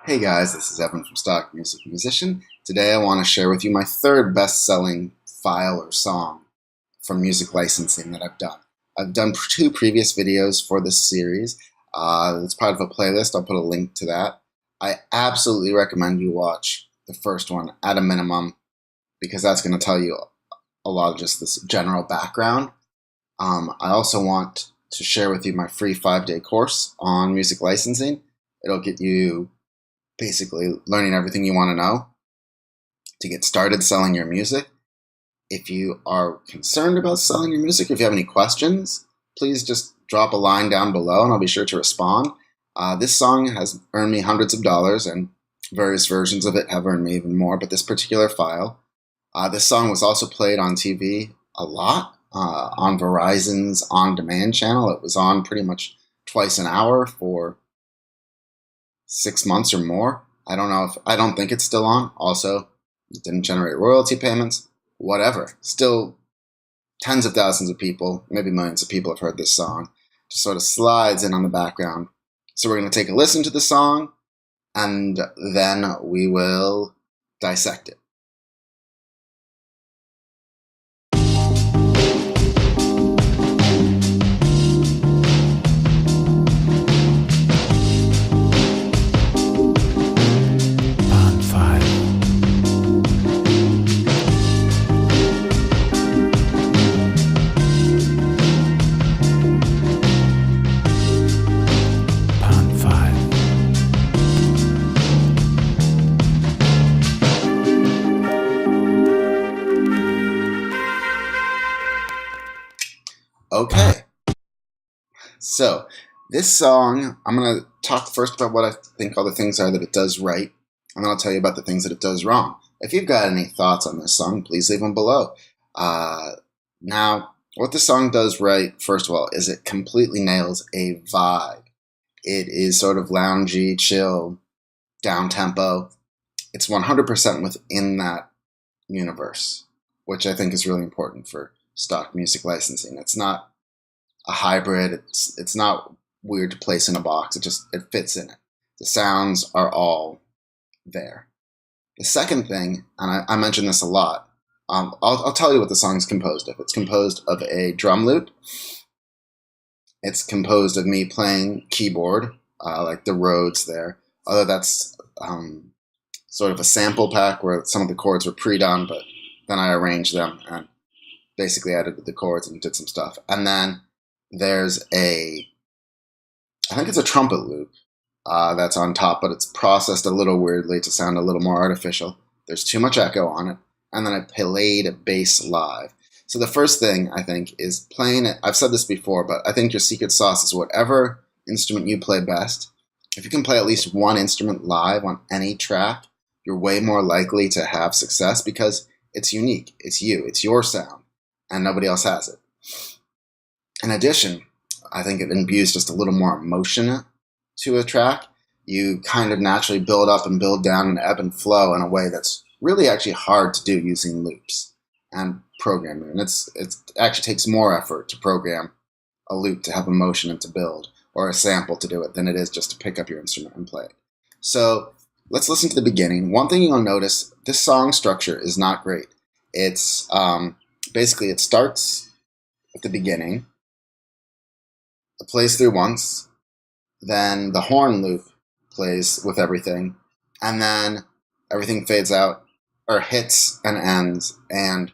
Hey guys, this is Evan from Stock Music Musician. Today I want to share with you my third best-selling file or song from music licensing that I've done. I've done two previous videos for this series. It's part of a playlist. I'll put a link to that. I absolutely recommend you watch the first one at a minimum because that's going to tell you a lot of just this general background. I also want to share with you my free 5-day course on music licensing. It'll get you basically learning everything you want to know to get started selling your music. If you are concerned about selling your music, if you have any questions, please just drop a line down below and I'll be sure to respond. This song has earned me hundreds of dollars and various versions of it have earned me even more, but this particular file, this song was also played on TV a lot, on Verizon's on-demand channel. It was on pretty much twice an hour for 6 months or more. I don't think it's still on. Also, it didn't generate royalty payments. Whatever. Still, tens of thousands of people, maybe millions of people have heard this song. Just sort of slides in on the background. So we're going to take a listen to the song, and then we will dissect it. Okay, so this song, I'm going to talk first about what I think all the things are that it does right, and then I'll tell you about the things that it does wrong. If you've got any thoughts on this song, please leave them below. Now, what the song does right, first of all, is it completely nails a vibe. It is sort of loungy, chill, down-tempo. It's 100% within that universe, which I think is really important for stock music licensing. It's not a hybrid. It's not weird to place in a box. It fits in it. The sounds are all there. The second thing, and I mention this a lot, I'll tell you what the song's composed of. It's composed of a drum loop. It's composed of me playing keyboard, like the Rhodes there. Although that's sort of a sample pack where some of the chords were pre-done, but then I arranged them and basically edited the chords and did some stuff. And then there's I think it's a trumpet loop that's on top, but it's processed a little weirdly to sound a little more artificial. There's too much echo on it. And then I played a bass live. So the first thing I think is playing it. I've said this before, but I think your secret sauce is whatever instrument you play best. If you can play at least one instrument live on any track, you're way more likely to have success because it's unique. It's you. It's your sound. And nobody else has it. In addition, I think it imbues just a little more emotion to a track. You kind of naturally build up and build down and ebb and flow in a way that's really actually hard to do using loops and programming. And it actually takes more effort to program a loop to have emotion and to build, or a sample to do it, than it is just to pick up your instrument and play it. So let's listen to the beginning. One thing you'll notice, this song structure is not great. It's basically it starts at the beginning. It plays through once, then the horn loop plays with everything, and then everything fades out, or hits and ends, and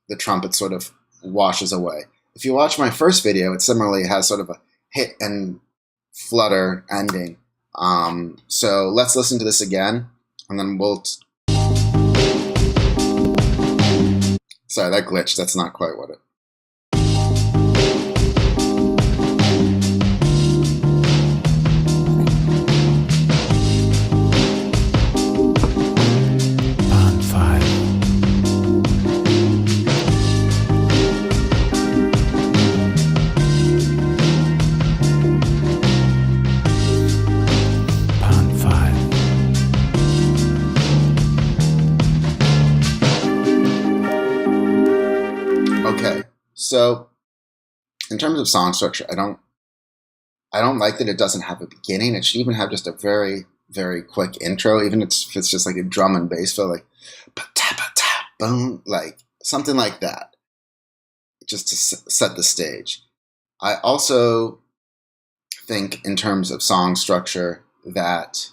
the trumpet sort of washes away. If you watch my first video, it similarly has sort of a hit and flutter ending. So let's listen to this again, and then sorry, that glitched. That's not quite what it... Okay, so in terms of song structure, I don't like that it doesn't have a beginning. It should even have just a very very quick intro, even if it's just like a drum and bass fill, like pa-ta, boom, like something like that, just to set the stage. I also think, in terms of song structure, that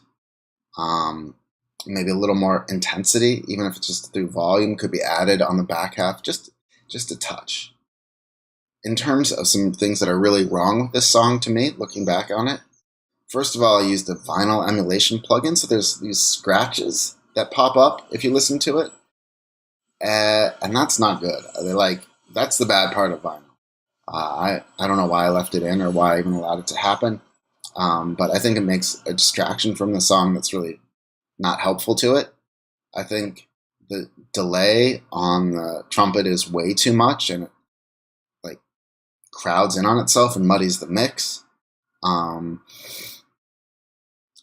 maybe a little more intensity, even if it's just through volume, could be added on the back half, just a touch. In terms of some things that are really wrong with this song to me, looking back on it, first of all, I used a vinyl emulation plugin, so there's these scratches that pop up if you listen to it, and that's not good. That's the bad part of vinyl. I don't know why I left it in or why I even allowed it to happen, but I think it makes a distraction from the song that's really not helpful to it. I think the delay on the trumpet is way too much, and it like crowds in on itself and muddies the mix.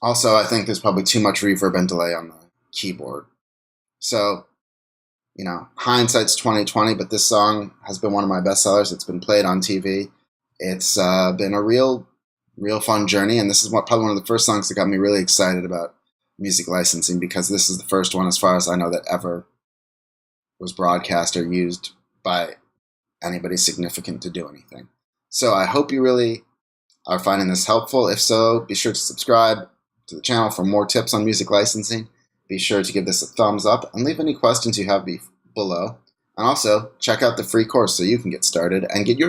Also, I think there's probably too much reverb and delay on the keyboard. So, hindsight's 2020, but this song has been one of my best sellers. It's been played on TV. It's been a real fun journey, and this is probably one of the first songs that got me really excited about music licensing, because this is the first one, as far as I know, that ever was broadcast or used by anybody significant to do anything. So I hope you really are finding this helpful. If so, be sure to subscribe to the channel for more tips on music licensing. Be sure to give this a thumbs up and leave any questions you have below. And also, check out the free course so you can get started and get your